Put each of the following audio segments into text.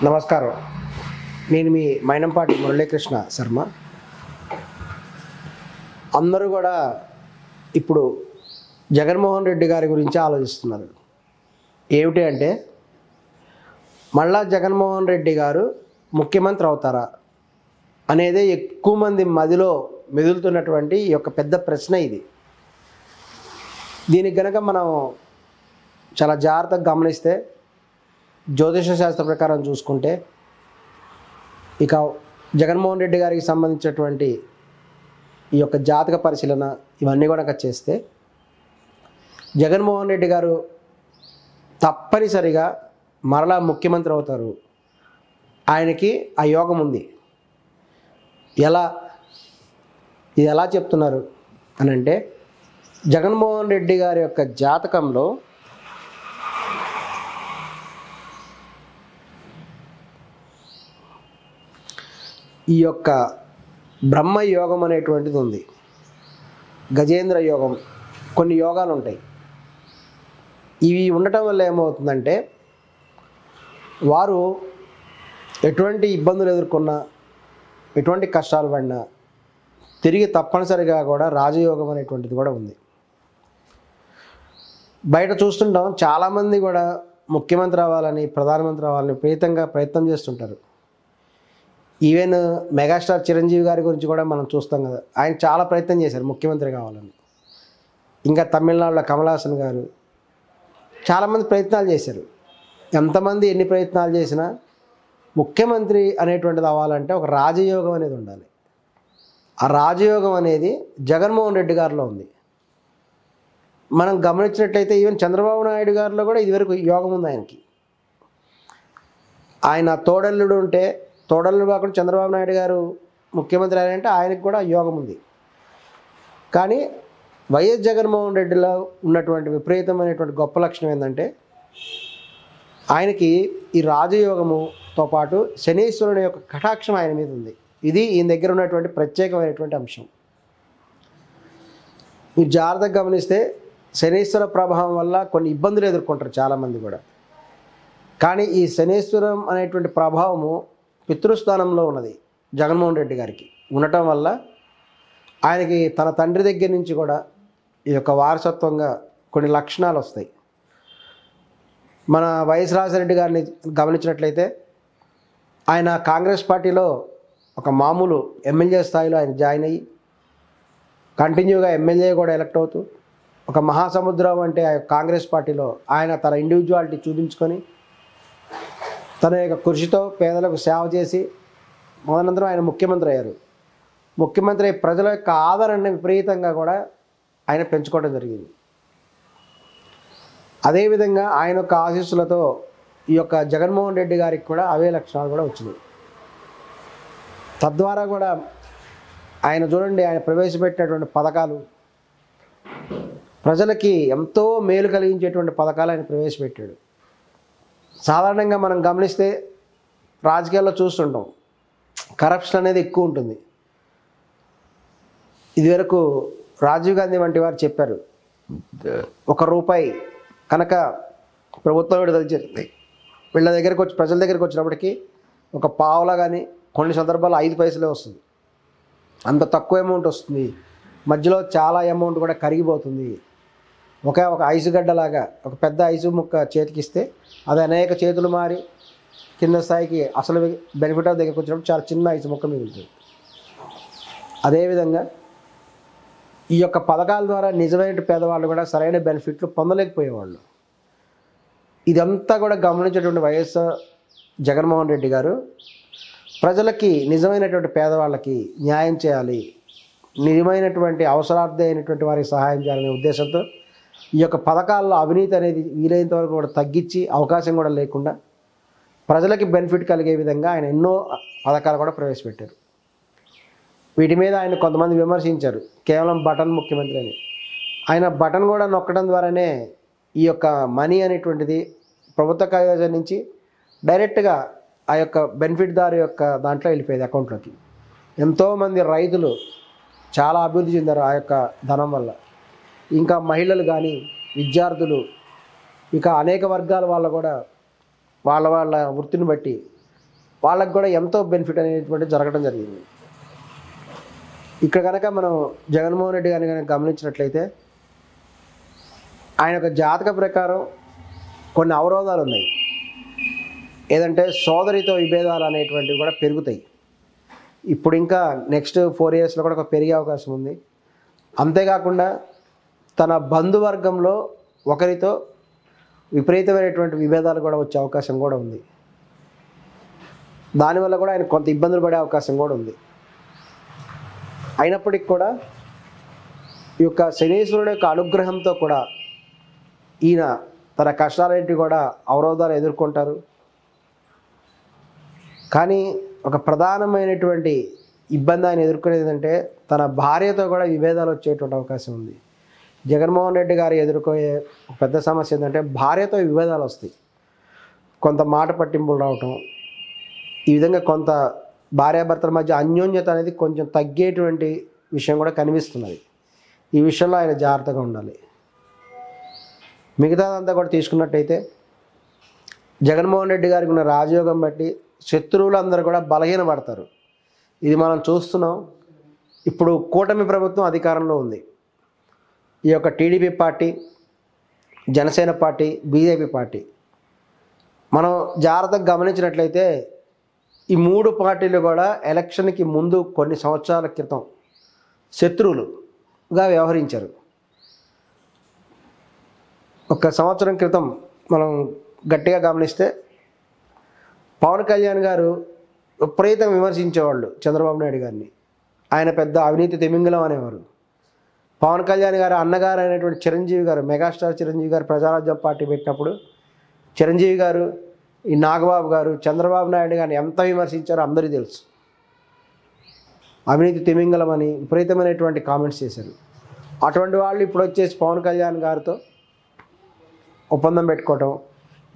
నమస్కారం. నేను మీ మైనంపాటి మురళీకృష్ణ శర్మ. అందరూ కూడా ఇప్పుడు జగన్మోహన్ రెడ్డి గారి గురించి ఆలోచిస్తున్నారు. ఏమిటి అంటే, మళ్ళా జగన్మోహన్ రెడ్డి గారు ముఖ్యమంత్రి అవుతారా అనేదే ఎక్కువ మంది మదిలో మెదులుతున్నటువంటి ఈ యొక్క పెద్ద ప్రశ్న ఇది. దీనికి గనక మనం చాలా జాగ్రత్తగా గమనిస్తే, జ్యోతిష శాస్త్ర ప్రకారం చూసుకుంటే, ఇక జగన్మోహన్ రెడ్డి గారికి సంబంధించినటువంటి ఈ యొక్క జాతక పరిశీలన ఇవన్నీ కూడా చేస్తే, జగన్మోహన్ రెడ్డి గారు తప్పనిసరిగా మరలా ముఖ్యమంత్రి అవుతారు. ఆయనకి ఆ యోగం ఉంది. ఇది ఎలా చెప్తున్నారు అని అంటే, జగన్మోహన్ రెడ్డి గారి యొక్క జాతకంలో ఈ యొక్క బ్రహ్మ యోగం అనేటువంటిది ఉంది, గజేంద్ర యోగం, కొన్ని యోగాలు ఉంటాయి. ఇవి ఉండటం వల్ల ఏమవుతుందంటే, వారు ఎటువంటి ఇబ్బందులు ఎదుర్కొన్నా, ఎటువంటి కష్టాలు పడినా తిరిగి తప్పనిసరిగా కూడా రాజయోగం అనేటువంటిది కూడా ఉంది. బయట చూస్తుంటాం, చాలామంది కూడా ముఖ్యమంత్రి అవ్వాలని, ప్రధానమంత్రి అవ్వాలని విపరీతంగా ప్రయత్నం చేస్తుంటారు. ఈవెన్ మెగాస్టార్ చిరంజీవి గారి గురించి కూడా మనం చూస్తాం కదా, ఆయన చాలా ప్రయత్నం చేశారు ముఖ్యమంత్రి కావాలని. ఇంకా తమిళనాడులో కమల్ హాసన్ గారు చాలామంది ప్రయత్నాలు చేశారు. ఎంతమంది ఎన్ని ప్రయత్నాలు చేసినా ముఖ్యమంత్రి అనేటువంటిది అవ్వాలంటే ఒక రాజయోగం అనేది ఉండాలి. ఆ రాజయోగం అనేది జగన్మోహన్ రెడ్డి గారిలో ఉంది. మనం గమనించినట్లయితే ఈవెన్ చంద్రబాబు నాయుడు గారిలో కూడా ఇదివరకు యోగం ఉంది ఆయనకి. ఆయన తోడల్లుడు ఉంటే, తోడల్లుడు కాకుండా చంద్రబాబు నాయుడు గారు ముఖ్యమంత్రి అయ్యారంటే ఆయనకు కూడా యోగం ఉంది. కానీ వైఎస్ జగన్మోహన్ రెడ్డిలో ఉన్నటువంటి విపరీతమైనటువంటి గొప్ప లక్షణం ఏంటంటే, ఆయనకి ఈ రాజయోగముతో పాటు శనీశ్వరుని యొక్క కటాక్షం ఆయన మీద ఉంది. ఇది ఈయన దగ్గర ఉన్నటువంటి ప్రత్యేకమైనటువంటి అంశం. మీరు జాగ్రత్తగా గమనిస్తే, శనీశ్వర ప్రభావం వల్ల కొన్ని ఇబ్బందులు ఎదుర్కొంటారు చాలామంది కూడా. కానీ ఈ శనీశ్వరం అనేటువంటి ప్రభావము పితృస్థానంలో ఉన్నది జగన్మోహన్ రెడ్డి గారికి ఉండటం వల్ల ఆయనకి తన తండ్రి దగ్గర నుంచి కూడా ఈ యొక్క వారసత్వంగా కొన్ని లక్షణాలు వస్తాయి. మన వైఎస్ రాజశేఖర రెడ్డి గారిని గమనించినట్లయితే, ఆయన కాంగ్రెస్ పార్టీలో ఒక మామూలు ఎమ్మెల్యే స్థాయిలో ఆయన జాయిన్ అయ్యి కంటిన్యూగా ఎమ్మెల్యే కూడా ఎలక్ట్ అవుతూ ఒక మహాసముద్రం అంటే ఆ కాంగ్రెస్ పార్టీలో ఆయన తన ఇండివిజువాలిటీ చూపించుకొని తన యొక్క కృషితో పేదలకు సేవ చేసి మొదనంతరం ఆయన ముఖ్యమంత్రి అయ్యారు. ముఖ్యమంత్రి ప్రజల యొక్క ఆదరణని విపరీతంగా కూడా ఆయన పెంచుకోవడం జరిగింది. అదేవిధంగా ఆయన యొక్క ఆశీస్సులతో ఈ యొక్క జగన్మోహన్ రెడ్డి గారికి కూడా అవే లక్షణాలు కూడా వచ్చినాయి. తద్వారా కూడా ఆయన చూడండి, ఆయన ప్రవేశపెట్టినటువంటి పథకాలు ప్రజలకి ఎంతో మేలు కలిగించేటువంటి పథకాలు ఆయన ప్రవేశపెట్టాడు. సాధారణంగా మనం గమనిస్తే రాజకీయాల్లో చూస్తుంటాం, కరప్షన్ అనేది ఎక్కువ ఉంటుంది. ఇదివరకు రాజీవ్ గాంధీ వంటి వారు చెప్పారు, ₹1 కనుక ప్రభుత్వం విడుదల చేస్తుంది, వీళ్ళ దగ్గరికి వచ్చి ప్రజల దగ్గరికి వచ్చినప్పటికీ ఒక పావలా కానీ కొన్ని సందర్భాల్లో 5 పైసలే వస్తుంది. అంత తక్కువ అమౌంట్ వస్తుంది. మధ్యలో చాలా అమౌంట్ కూడా కరిగిపోతుంది. ఒక ఐసు గడ్డలాగా ఒక పెద్ద ఐసు ముక్క చేతికిస్తే అది అనేక చేతులు మారి కింద స్థాయికి అసలు బెనిఫిట్ ఆఫ్ దగ్గరికి వచ్చినప్పుడు చాలా చిన్న ఐసు ముక్క మిగులుతుంది. అదేవిధంగా ఈ యొక్క పథకాల ద్వారా నిజమైన పేదవాళ్ళు కూడా సరైన బెనిఫిట్లు పొందలేకపోయేవాళ్ళు. ఇదంతా కూడా గమనించేటువంటి వైఎస్ జగన్మోహన్ రెడ్డి గారు ప్రజలకి, నిజమైనటువంటి పేదవాళ్ళకి న్యాయం చేయాలి, నిజమైనటువంటి అవసరార్థి అయినటువంటి వారికి సహాయం చేయాలనే ఉద్దేశంతో ఈ యొక్క పథకాల్లో అవినీతి అనేది వీలైనంత వరకు కూడా తగ్గించి, అవకాశం కూడా లేకుండా ప్రజలకి బెనిఫిట్ కలిగే విధంగా ఆయన ఎన్నో పథకాలు కూడా ప్రవేశపెట్టారు. వీటి మీద ఆయన కొంతమంది విమర్శించారు, కేవలం బటన్ ముఖ్యమంత్రి అని. ఆయన బటన్ కూడా నొక్కడం ద్వారానే ఈ యొక్క మనీ అనేటువంటిది ప్రభుత్వ ఖజానా నుంచి డైరెక్ట్గా ఆ యొక్క బెనిఫిట్ దారి యొక్క దాంట్లో వెళ్ళిపోయేది అకౌంట్లోకి. ఎంతోమంది రైతులు చాలా అభివృద్ధి చెందారు ఆ యొక్క ధనం వల్ల. ఇంకా మహిళలు కానీ, విద్యార్థులు, ఇక అనేక వర్గాల వాళ్ళు కూడా వాళ్ళ వృత్తిని బట్టి వాళ్ళకు కూడా ఎంతో బెనిఫిట్ అనేటువంటి జరగడం జరిగింది. ఇక్కడ కనుక మనం జగన్మోహన్ రెడ్డి గారిని కనుక గమనించినట్లయితే ఆయన యొక్క జాతక ప్రకారం కొన్ని అవరోధాలు ఉన్నాయి. ఏదంటే సోదరితో విభేదాలు అనేటువంటివి కూడా పెరుగుతాయి. ఇప్పుడు ఇంకా నెక్స్ట్ 4 yearsలో కూడా పెరిగే అవకాశం ఉంది. అంతేకాకుండా తన బంధువర్గంలో ఒకరితో విపరీతమైనటువంటి విభేదాలు కూడా వచ్చే అవకాశం కూడా ఉంది. దానివల్ల కూడా ఆయన కొంత ఇబ్బందులు పడే అవకాశం కూడా ఉంది. అయినప్పటికీ కూడా ఈ యొక్క శనీశ్వరుడు యొక్క అనుగ్రహంతో కూడా ఈయన తన కష్టాలన్నింటి కూడా అవరోధాలు ఎదుర్కొంటారు. కానీ ఒక ప్రధానమైనటువంటి ఇబ్బంది ఆయన ఎదుర్కొనేది ఏంటంటే తన భార్యతో కూడా విభేదాలు వచ్చేటువంటి అవకాశం ఉంది. జగన్మోహన్ రెడ్డి గారు ఎదుర్కొనే పెద్ద సమస్య ఏంటంటే భార్యతో విభేదాలు వస్తాయి. కొంత మాట పట్టింపులు రావటం, ఈ విధంగా కొంత భార్యాభర్తల మధ్య అన్యోన్యత అనేది కొంచెం తగ్గేటువంటి విషయం కూడా కనిపిస్తున్నది. ఈ విషయంలో ఆయన జాగ్రత్తగా ఉండాలి. మిగతాదంతా కూడా తీసుకున్నట్టయితే జగన్మోహన్ రెడ్డి గారికి ఉన్న రాజయోగం బట్టి శత్రువులందరూ కూడా బలహీనపడతారు. ఇది మనం చూస్తున్నాం. ఇప్పుడు కూటమి ప్రభుత్వం అధికారంలో ఉంది. ఈ యొక్క TDP party, Janasena party, BJP party మనం జాగ్రత్తగా గమనించినట్లయితే ఈ 3 పార్టీలు కూడా ఎలక్షన్కి ముందు కొన్ని సంవత్సరాల క్రితం శత్రువులుగా వ్యవహరించారు. ఒక సంవత్సరం క్రితం మనం గట్టిగా గమనిస్తే పవన్ కళ్యాణ్ గారు విపరీతంగా విమర్శించేవాళ్ళు చంద్రబాబు నాయుడు గారిని. ఆయన పెద్ద అవినీతి తిమింగలం అనేవారు. పవన్ కళ్యాణ్ గారు అన్నగారు అయినటువంటి చిరంజీవి గారు, మెగాస్టార్ చిరంజీవి గారు ప్రజారాజ్యం పార్టీ పెట్టినప్పుడు చిరంజీవి గారు, ఈ నాగబాబు గారు చంద్రబాబు నాయుడు గారిని ఎంత విమర్శించారో అందరికీ తెలుసు. అవినీతి తిమింగలం అని విపరీతమైనటువంటి కామెంట్స్ చేశారు. అటువంటి వాళ్ళు ఇప్పుడు వచ్చేసి పవన్ కళ్యాణ్ గారితో ఒప్పందం పెట్టుకోవటం.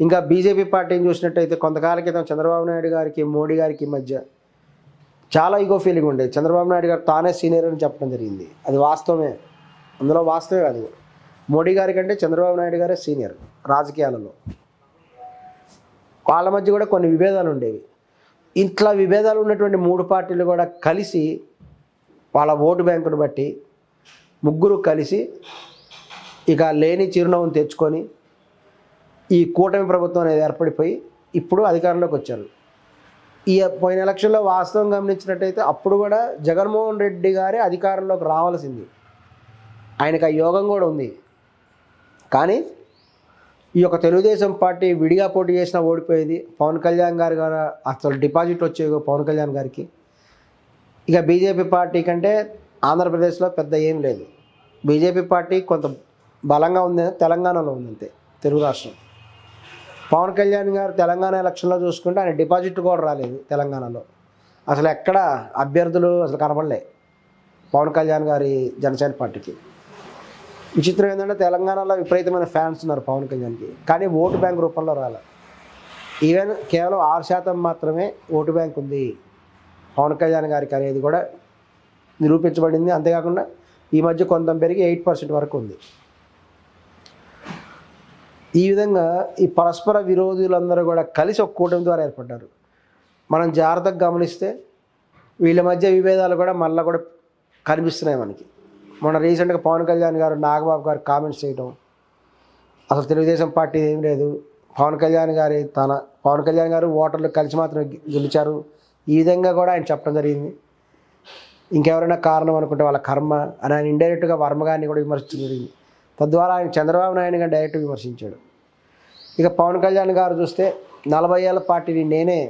ఇంకా బీజేపీ పార్టీని చూసినట్టయితే కొంతకాలం క్రితం చంద్రబాబు నాయుడు గారికి మోడీ గారికి మధ్య చాలా ఈగో ఫీలింగ్ ఉండేది. చంద్రబాబు నాయుడు గారు తానే సీనియర్ అని చెప్పడం జరిగింది. అది వాస్తవమే, అందులో వాస్తవే కాదు. మోడీ గారి కంటే చంద్రబాబు నాయుడు గారే సీనియర్ రాజకీయాలలో. వాళ్ళ మధ్య కూడా కొన్ని విభేదాలు ఉండేవి. ఇట్లా విభేదాలు ఉన్నటువంటి 3 పార్టీలు కూడా కలిసి వాళ్ళ ఓటు బ్యాంకును బట్టి ముగ్గురు కలిసి ఇక లేని చిరునవ్వును తెచ్చుకొని ఈ కూటమి ప్రభుత్వం అనేది ఏర్పడిపోయి ఇప్పుడు అధికారంలోకి వచ్చారు. ఈ పోయిన ఎలక్షన్లో వాస్తవం గమనించినట్టయితే అప్పుడు కూడా జగన్మోహన్ రెడ్డి గారే అధికారంలోకి రావాల్సింది. ఆయనకు ఆ యోగం కూడా ఉంది. కానీ ఈ యొక్క తెలుగుదేశం పార్టీ విడిగా పోటీ చేసినా ఓడిపోయేది. పవన్ కళ్యాణ్ గారు అసలు డిపాజిట్ వచ్చేవి పవన్ కళ్యాణ్ గారికి. ఇక బీజేపీ పార్టీ కంటే ఆంధ్రప్రదేశ్లో పెద్ద ఏం లేదు. బీజేపీ పార్టీ కొంత బలంగా ఉంది, తెలంగాణలో ఉందంతే, తెలుగు రాష్ట్రం. పవన్ కళ్యాణ్ గారు తెలంగాణ ఎలక్షన్లో చూసుకుంటే ఆయన డిపాజిట్ కూడా రాలేదు తెలంగాణలో. అసలు ఎక్కడ అభ్యర్థులు అసలు కనపడలే పవన్ కళ్యాణ్ గారి జనసేన పార్టీకి. విచిత్రం ఏంటంటే తెలంగాణలో విపరీతమైన ఫ్యాన్స్ ఉన్నారు పవన్ కళ్యాణ్కి, కానీ ఓటు బ్యాంక్ రూపంలో రాలే. ఈవెన్ కేవలం 6% మాత్రమే ఓటు బ్యాంక్ ఉంది పవన్ కళ్యాణ్ గారికి అనేది కూడా నిరూపించబడింది. అంతేకాకుండా ఈ మధ్య కొంత పెరిగి 8% వరకు ఉంది. ఈ విధంగా ఈ పరస్పర విరోధులందరూ కూడా కలిసి ఒక కూటమి ద్వారా ఏర్పడ్డారు. మనం జాగ్రత్తగా గమనిస్తే వీళ్ళ మధ్య విభేదాలు కూడా మళ్ళీ కూడా కనిపిస్తున్నాయి మనకి. మొన్న రీసెంట్గా పవన్ కళ్యాణ్ గారు నాగబాబు గారు కామెంట్స్ చేయడం, అసలు తెలుగుదేశం పార్టీ ఏం లేదు, పవన్ కళ్యాణ్ గారు ఓటర్లు కలిసి మాత్రం గెలిచారు, ఈ విధంగా కూడా ఆయన చెప్పడం జరిగింది. ఇంకెవరైనా కారణం అనుకుంటే వాళ్ళ కర్మ అని ఆయన ఇండైరెక్ట్గా వర్మ గారిని కూడా విమర్శించడం జరిగింది. తద్వారా ఆయన చంద్రబాబు నాయుడు గారిని డైరెక్ట్గా విమర్శించాడు. ఇక పవన్ కళ్యాణ్ గారు చూస్తే 40 ఏళ్ళ పార్టీని నేనే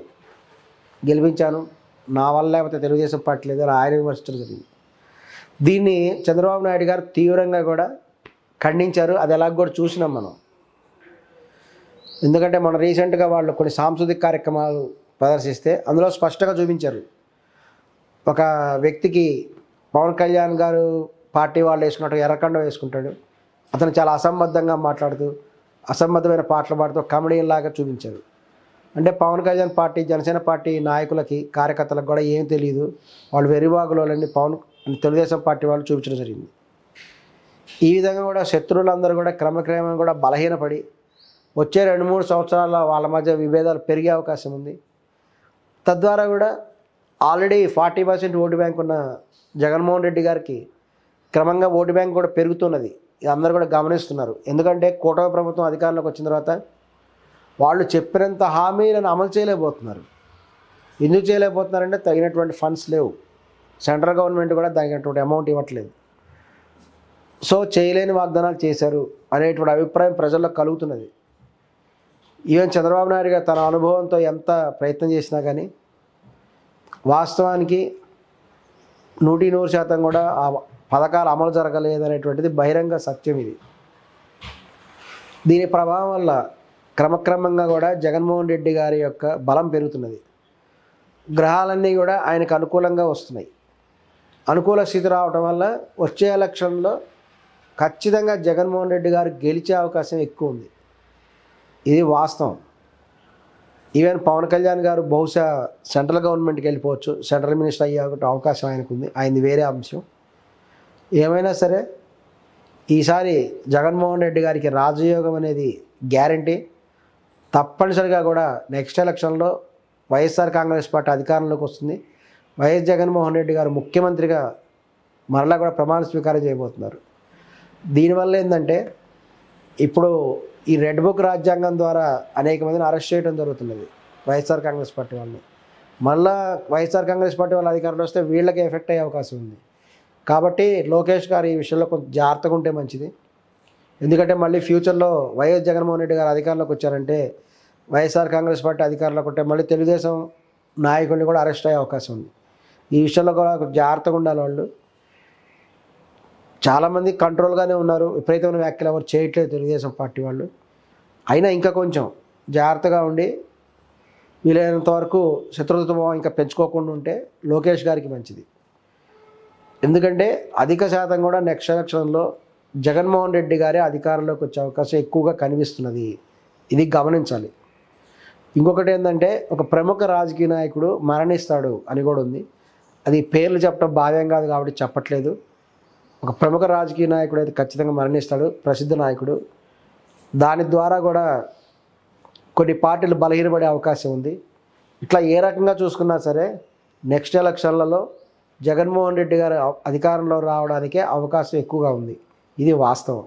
గెలిపించాను, నా వల్ల లేకపోతే తెలుగుదేశం పార్టీ లేదని ఆయన విమర్శించడం జరిగింది. దీన్ని చంద్రబాబు నాయుడు గారు తీవ్రంగా కూడా ఖండించారు. అది ఎలాగ కూడా చూసినాం మనం. ఎందుకంటే మన రీసెంట్గా వాళ్ళు కొన్ని సాంస్కృతిక కార్యక్రమాలు ప్రదర్శిస్తే అందులో స్పష్టంగా చూపించారు, ఒక వ్యక్తికి పవన్ కళ్యాణ్ గారు పార్టీ వాళ్ళు వేసుకున్నట్టు ఎర్రకండ వేసుకుంటాడు, అతను చాలా అసంబద్ధంగా మాట్లాడుతూ అసంబద్ధమైన పాటలు పాడుతూ కామెడియన్ లాగా చూపించారు. అంటే పవన్ కళ్యాణ్ పార్టీ, జనసేన పార్టీ నాయకులకి, కార్యకర్తలకు కూడా ఏం తెలియదు, వాళ్ళు వెరివాగులోని తెలుగుదేశం పార్టీ వాళ్ళు చూపించడం జరిగింది. ఈ విధంగా కూడా శత్రువులందరూ కూడా క్రమక్రమంగా కూడా బలహీనపడి వచ్చే 2-3 సంవత్సరాల వాళ్ళ మధ్య విభేదాలు పెరిగే అవకాశం ఉంది. తద్వారా కూడా ఆల్రెడీ 40% ఓటు బ్యాంక్ ఉన్న జగన్మోహన్ రెడ్డి గారికి క్రమంగా ఓటు బ్యాంక్ కూడా పెరుగుతున్నది. ఇది అందరూ కూడా గమనిస్తున్నారు. ఎందుకంటే కూటమి ప్రభుత్వం అధికారంలోకి వచ్చిన తర్వాత వాళ్ళు చెప్పినంత హామీలను అమలు చేయలేకపోతున్నారు. ఎందుకు చేయలేకపోతున్నారంటే తగినటువంటి ఫండ్స్ లేవు. సెంట్రల్ గవర్నమెంట్ కూడా తగినటువంటి అమౌంట్ ఇవ్వట్లేదు. సో చేయలేని వాగ్దానాలు చేశారు అనేటువంటి అభిప్రాయం ప్రజల్లో కలుగుతున్నది. ఈవెన్ చంద్రబాబు నాయుడు గారు తన అనుభవంతో ఎంత ప్రయత్నం చేసినా కానీ వాస్తవానికి 100% కూడా ఆ పథకాలు అమలు జరగలేదు అనేటువంటిది బహిరంగ సత్యం. ఇది దీని ప్రభావం వల్ల క్రమక్రమంగా కూడా జగన్మోహన్ రెడ్డి గారి యొక్క బలం పెరుగుతున్నది. గ్రహాలన్నీ కూడా ఆయనకు అనుకూలంగా వస్తున్నాయి. అనుకూల స్థితి రావటం వల్ల వచ్చే ఎలక్షన్లో ఖచ్చితంగా జగన్మోహన్ రెడ్డి గారు గెలిచే అవకాశం ఎక్కువ ఉంది. ఇది వాస్తవం. ఈవెన్ పవన్ కళ్యాణ్ గారు బహుశా సెంట్రల్ గవర్నమెంట్కి వెళ్ళిపోవచ్చు, సెంట్రల్ మినిస్టర్ అయ్యే అవకాశం ఆయనకు ఉంది. ఆయనది వేరే అంశం. ఏమైనా సరే ఈసారి జగన్మోహన్ రెడ్డి గారికి రాజయోగం అనేది గ్యారంటీ. తప్పనిసరిగా కూడా నెక్స్ట్ ఎలక్షన్లో వైఎస్ఆర్ కాంగ్రెస్ పార్టీ అధికారంలోకి వస్తుంది. వైఎస్ జగన్మోహన్ రెడ్డి గారు ముఖ్యమంత్రిగా మరలా కూడా ప్రమాణ స్వీకారం చేయబోతున్నారు. దీనివల్ల ఏంటంటే ఇప్పుడు ఈ రెడ్ బుక్ రాజ్యాంగం ద్వారా అనేక మందిని అరెస్ట్ చేయడం జరుగుతున్నది వైఎస్ఆర్ కాంగ్రెస్ పార్టీ వాళ్ళని. మళ్ళా వైఎస్ఆర్ కాంగ్రెస్ పార్టీ వాళ్ళ అధికారంలో వస్తే వీళ్ళకి ఎఫెక్ట్ అయ్యే అవకాశం ఉంది. కాబట్టి లోకేష్ గారు ఈ విషయంలో కొంచెం జాగ్రత్తగా ఉంటే మంచిది. ఎందుకంటే మళ్ళీ ఫ్యూచర్లో వైఎస్ జగన్మోహన్ రెడ్డి గారు అధికారంలోకి వచ్చారంటే, వైఎస్ఆర్ కాంగ్రెస్ పార్టీ అధికారంలోకి ఉంటే మళ్ళీ తెలుగుదేశం నాయకుడిని కూడా అరెస్ట్ అయ్యే అవకాశం ఉంది. ఈ విషయంలో కూడా జాగ్రత్తగా ఉండాలి. వాళ్ళు చాలామంది కంట్రోల్గానే ఉన్నారు, విపరీతమైన వ్యాఖ్యలు ఎవరు చేయట్లేదు తెలుగుదేశం పార్టీ వాళ్ళు. అయినా ఇంకా కొంచెం జాగ్రత్తగా ఉండి వీలైనంత వరకు శత్రుత్వం ఇంకా పెంచుకోకుండా ఉంటే లోకేష్ గారికి మంచిది. ఎందుకంటే అధిక శాతం కూడా నెక్స్ట్ ఎలక్షన్లో జగన్మోహన్ రెడ్డి గారే అధికారంలోకి వచ్చే అవకాశం ఎక్కువగా కనిపిస్తున్నది. ఇది గమనించాలి. ఇంకొకటి ఏంటంటే ఒక ప్రముఖ రాజకీయ నాయకుడు మరణిస్తాడు అని కూడా ఉంది. అది పేర్లు చెప్పడం భావ్యం కాదు కాబట్టి చెప్పట్లేదు. ఒక ప్రముఖ రాజకీయ నాయకుడు అయితే ఖచ్చితంగా మరణిస్తాడు, ప్రసిద్ధ నాయకుడు. దాని ద్వారా కూడా కొన్ని పార్టీలు బలహీనపడే అవకాశం ఉంది. ఇట్లా ఏ రకంగా చూసుకున్నా సరే నెక్స్ట్ ఎలక్షన్లలో జగన్మోహన్ రెడ్డి గారు అధికారంలో రావడానికే అవకాశం ఎక్కువగా ఉంది. ఇది వాస్తవం.